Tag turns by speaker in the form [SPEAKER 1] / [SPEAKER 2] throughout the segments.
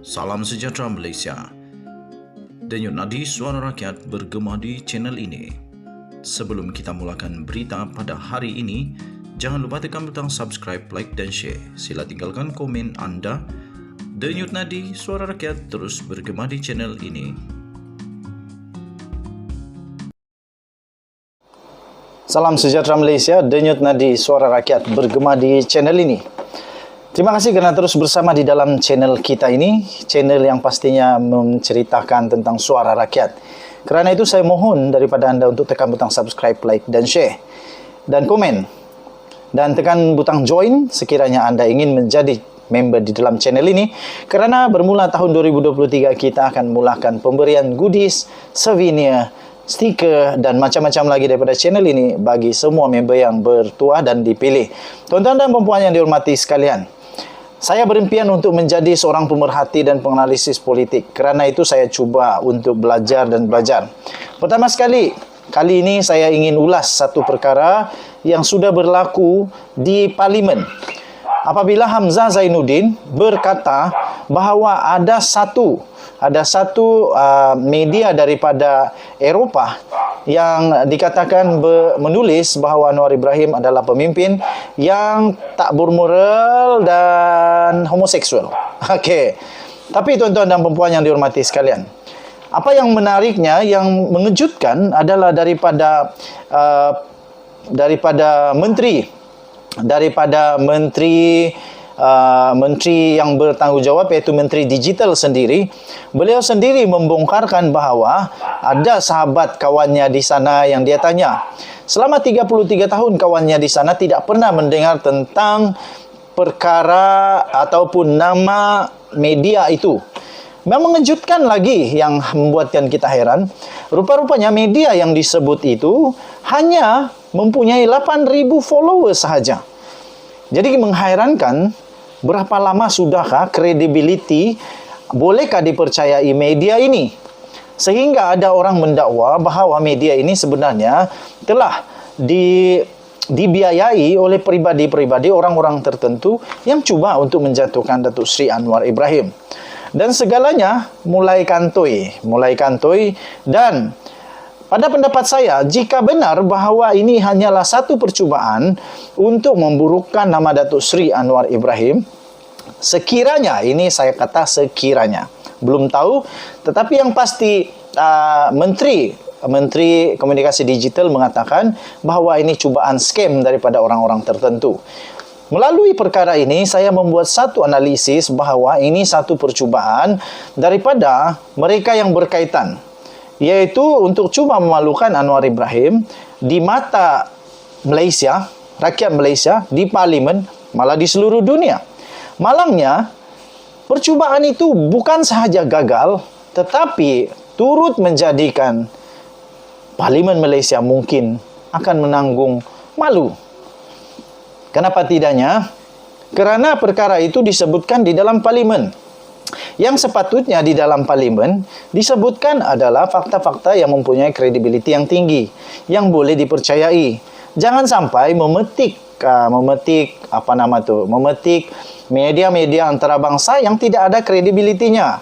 [SPEAKER 1] Salam sejahtera Malaysia. Denyut nadi suara rakyat bergema di channel ini. Sebelum kita mulakan berita pada hari ini, jangan lupa tekan butang subscribe, like dan share. Sila tinggalkan komen anda. Denyut nadi suara rakyat terus bergema di channel ini.
[SPEAKER 2] Salam sejahtera Malaysia, denyut nadi suara rakyat bergema di channel ini. Terima kasih kerana terus bersama di dalam channel kita ini, channel yang pastinya menceritakan tentang suara rakyat. Kerana itu saya mohon daripada anda untuk tekan butang subscribe, like dan share dan komen. Dan tekan butang join sekiranya anda ingin menjadi member di dalam channel ini. Kerana bermula tahun 2023 kita akan mulakan pemberian goodies, souvenir, stiker dan macam-macam lagi daripada channel ini bagi semua member yang bertuah dan dipilih. Tuan-tuan dan puan-puan yang dihormati sekalian, saya berimpian untuk menjadi seorang pemerhati dan penganalisis politik. Kerana itu saya cuba untuk belajar dan belajar. Pertama sekali, kali ini saya ingin ulas satu perkara yang sudah berlaku di Parlimen. Apabila Hamzah Zainuddin berkata bahawa ada satu media daripada Eropah yang dikatakan menulis bahawa Anwar Ibrahim adalah pemimpin yang tak bermoral dan homoseksual. Okey. Tapi tuan-tuan dan puan-puan yang dihormati sekalian, apa yang menariknya, yang mengejutkan adalah daripada menteri yang bertanggungjawab, iaitu Menteri Digital sendiri. Beliau sendiri membongkarkan bahawa ada sahabat kawannya di sana yang dia tanya. Selama 33 tahun kawannya di sana tidak pernah mendengar tentang perkara ataupun nama media itu. Memang mengejutkan lagi yang membuatkan kita heran. Rupa-rupanya media yang disebut itu hanya mempunyai 8,000 followers sahaja. Jadi menghairankan, berapa lama sudahkah kredibiliti, bolehkah dipercayai media ini? Sehingga ada orang mendakwa bahawa media ini sebenarnya telah dibiayai oleh peribadi-peribadi, orang-orang tertentu yang cuba untuk menjatuhkan Datuk Seri Anwar Ibrahim. Dan segalanya mulai kantoi. Dan pada pendapat saya, jika benar bahawa ini hanyalah satu percubaan untuk memburukkan nama Datuk Seri Anwar Ibrahim, sekiranya, ini saya kata sekiranya, belum tahu, tetapi yang pasti Menteri Komunikasi Digital mengatakan bahawa ini cubaan scam daripada orang-orang tertentu. Melalui perkara ini, saya membuat satu analisis bahawa ini satu percubaan daripada mereka yang berkaitan, iaitu untuk cuba memalukan Anwar Ibrahim di mata Malaysia, rakyat Malaysia, di Parlimen, malah di seluruh dunia. Malangnya, percubaan itu bukan sahaja gagal, tetapi turut menjadikan Parlimen Malaysia mungkin akan menanggung malu. Kenapa tidaknya? Kerana perkara itu disebutkan di dalam Parlimen. Yang sepatutnya di dalam Parlimen disebutkan adalah fakta-fakta yang mempunyai kredibiliti yang tinggi, yang boleh dipercayai. Jangan sampai memetik media-media antarabangsa yang tidak ada kredibilitinya.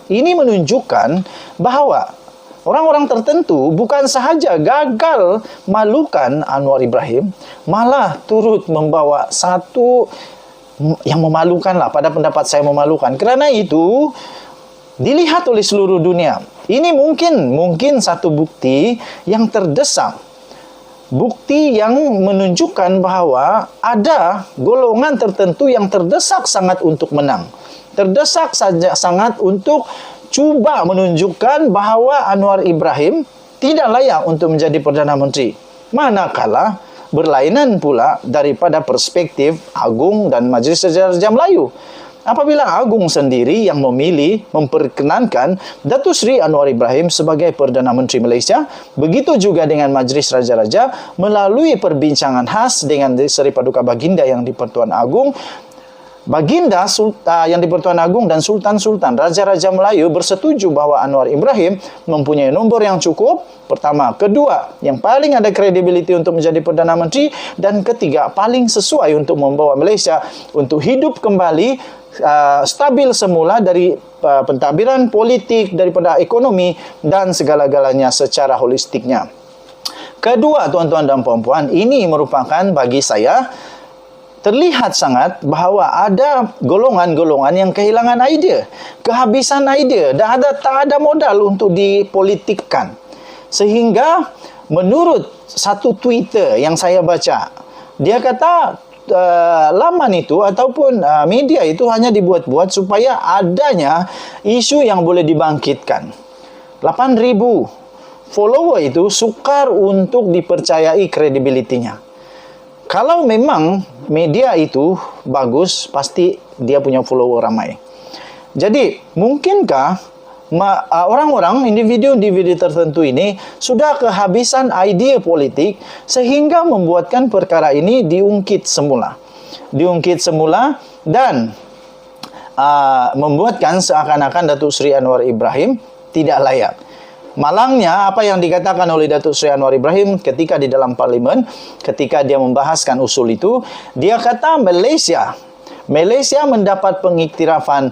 [SPEAKER 2] Ini menunjukkan bahawa orang-orang tertentu bukan sahaja gagal malukan Anwar Ibrahim, malah turut membawa satu yang memalukan lah, pada pendapat saya memalukan. Kerana itu dilihat oleh seluruh dunia. Ini mungkin satu bukti yang terdesak. Bukti yang menunjukkan bahawa ada golongan tertentu yang terdesak sangat untuk menang. Terdesak saja sangat untuk cuba menunjukkan bahawa Anwar Ibrahim tidak layak untuk menjadi Perdana Menteri. Manakala berlainan pula daripada perspektif Agung dan Majlis Raja Melayu. Apabila Agung sendiri yang memilih memperkenankan Datuk Seri Anwar Ibrahim sebagai Perdana Menteri Malaysia, begitu juga dengan Majlis Raja-Raja melalui perbincangan khas dengan Seri Paduka Baginda yang di Pertuan Agong, Baginda yang di-Pertuan Agong dan Sultan-Sultan, Raja-Raja Melayu bersetuju bahawa Anwar Ibrahim mempunyai nombor yang cukup. Pertama. Kedua, yang paling ada kredibiliti untuk menjadi Perdana Menteri. Dan ketiga, paling sesuai untuk membawa Malaysia untuk hidup kembali stabil semula dari pentadbiran politik, daripada ekonomi dan segala-galanya secara holistiknya. Kedua, tuan-tuan dan puan-puan, ini merupakan bagi saya terlihat sangat bahawa ada golongan-golongan yang kehilangan idea, kehabisan idea dan tak ada modal untuk dipolitikkan. Sehingga menurut satu Twitter yang saya baca, dia kata laman itu ataupun media itu hanya dibuat-buat supaya adanya isu yang boleh dibangkitkan. 8,000 follower itu sukar untuk dipercayai kredibilitinya. Kalau memang media itu bagus, pasti dia punya follower ramai. Jadi, mungkinkah orang-orang, individu-individu tertentu ini sudah kehabisan ide politik sehingga membuatkan perkara ini diungkit semula. Diungkit semula dan membuatkan seakan-akan Datuk Seri Anwar Ibrahim tidak layak. Malangnya apa yang dikatakan oleh Datuk Seri Anwar Ibrahim ketika di dalam parlimen, ketika dia membahaskan usul itu, dia kata Malaysia mendapat pengiktirafan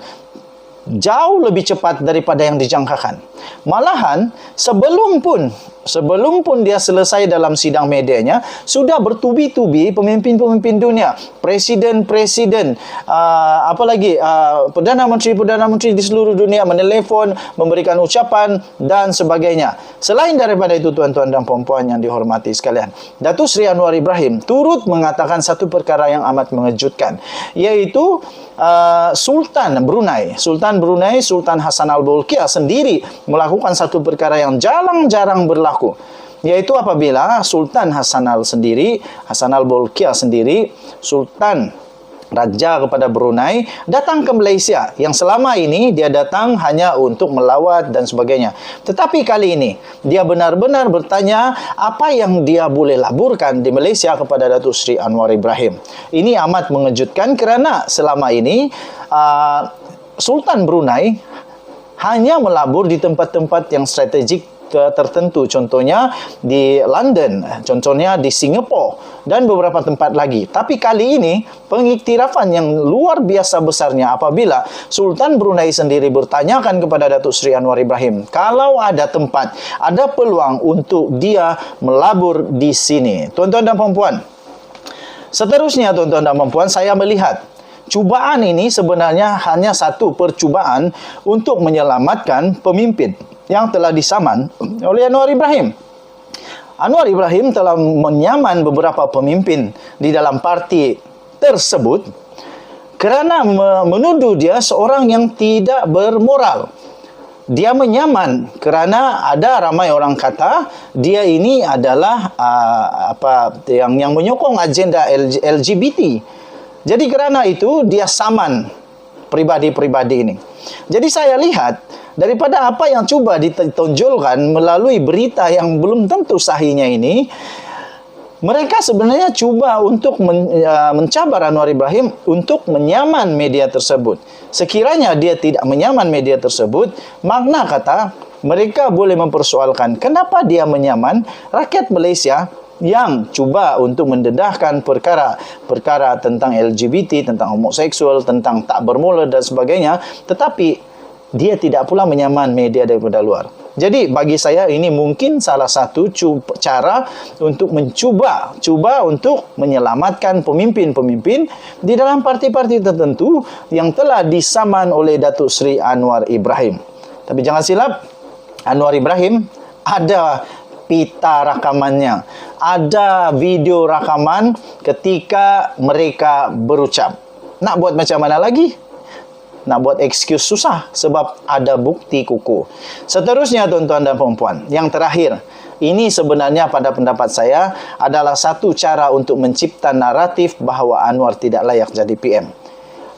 [SPEAKER 2] jauh lebih cepat daripada yang dijangkakan. Malahan sebelum pun dia selesai dalam sidang medianya, sudah bertubi-tubi pemimpin-pemimpin dunia, presiden-presiden, Perdana Menteri di seluruh dunia menelpon, memberikan ucapan dan sebagainya. Selain daripada itu, tuan-tuan dan puan-puan yang dihormati sekalian, Datuk Seri Anwar Ibrahim turut mengatakan satu perkara yang amat mengejutkan, iaitu Sultan Brunei, Sultan Hassan Al-Bolkiah sendiri melakukan satu perkara yang jarang berlaku, yaitu apabila Sultan Hassan Al-Bolkiah sendiri, Sultan Raja kepada Brunei, datang ke Malaysia, yang selama ini dia datang hanya untuk melawat dan sebagainya. Tetapi kali ini dia benar-benar bertanya apa yang dia boleh laburkan di Malaysia kepada Datuk Seri Anwar Ibrahim. Ini amat mengejutkan kerana selama ini Sultan Brunei hanya melabur di tempat-tempat yang strategik tertentu, contohnya di London, contohnya di Singapura dan beberapa tempat lagi. Tapi kali ini pengiktirafan yang luar biasa besarnya apabila Sultan Brunei sendiri bertanyakan kepada Datuk Seri Anwar Ibrahim kalau ada tempat, ada peluang untuk dia melabur di sini. Tuan-tuan dan puan-puan, seterusnya tuan-tuan dan puan-puan, saya melihat cubaan ini sebenarnya hanya satu percubaan untuk menyelamatkan pemimpin yang telah disaman oleh Anwar Ibrahim. Anwar Ibrahim telah menyaman beberapa pemimpin di dalam parti tersebut kerana menuduh dia seorang yang tidak bermoral. Dia menyaman kerana ada ramai orang kata dia ini adalah yang menyokong agenda LGBT. Jadi kerana itu dia saman pribadi-pribadi ini. Jadi saya lihat daripada apa yang cuba ditonjolkan melalui berita yang belum tentu sahihnya ini, mereka sebenarnya cuba untuk mencabar Anwar Ibrahim untuk menyaman media tersebut. Sekiranya dia tidak menyaman media tersebut, makna kata mereka boleh mempersoalkan kenapa dia menyaman rakyat Malaysia yang cuba untuk mendedahkan perkara tentang LGBT, tentang homoseksual, tentang tak bermula dan sebagainya, tetapi dia tidak pula menyaman media daripada luar. Jadi bagi saya ini mungkin salah satu cara untuk mencuba untuk menyelamatkan pemimpin-pemimpin di dalam parti-parti tertentu yang telah disaman oleh Datuk Seri Anwar Ibrahim. Tapi jangan silap, Anwar Ibrahim ada pita rakamannya, ada video rakaman ketika mereka berucap. Nak buat macam mana lagi? Nak buat excuse susah sebab ada bukti kukuh. Seterusnya tuan-tuan dan puan-puan, yang terakhir, ini sebenarnya pada pendapat saya adalah satu cara untuk mencipta naratif bahawa Anwar tidak layak jadi PM.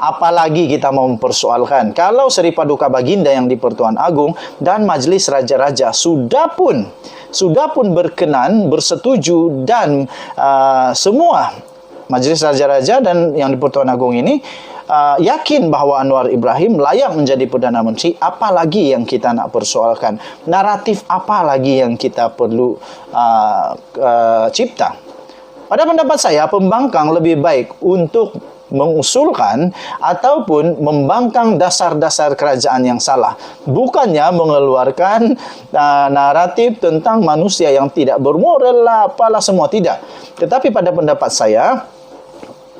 [SPEAKER 2] Apalagi kita mau mempersoalkan kalau Seri Paduka Baginda yang di-Pertuan Agong dan Majlis Raja-Raja sudah pun berkenan, bersetuju dan semua Majlis Raja-Raja dan yang di-Pertuan Agong ini yakin bahawa Anwar Ibrahim layak menjadi Perdana Menteri, apalagi yang kita nak persoalkan? Naratif apa lagi yang kita perlu cipta? Pada pendapat saya, pembangkang lebih baik untuk mengusulkan ataupun membangkang dasar-dasar kerajaan yang salah, bukannya mengeluarkan naratif tentang manusia yang tidak bermoral lah, apalah semua, tidak. Tetapi pada pendapat saya,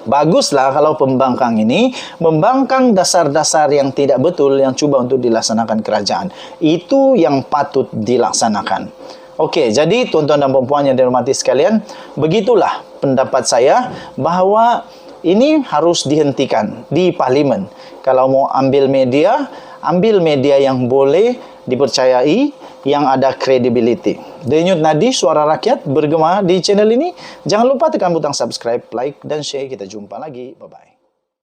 [SPEAKER 2] baguslah kalau pembangkang ini membangkang dasar-dasar yang tidak betul yang cuba untuk dilaksanakan kerajaan. Itu yang patut dilaksanakan. Okey, jadi tuan-tuan dan puan-puan yang dihormati sekalian, begitulah pendapat saya bahawa ini harus dihentikan di Parlimen. Kalau mau ambil media yang boleh dipercayai, yang ada credibility. Denyut Nadi, Suara Rakyat bergema di channel ini. Jangan lupa tekan butang subscribe, like dan share. Kita jumpa lagi. Bye-bye.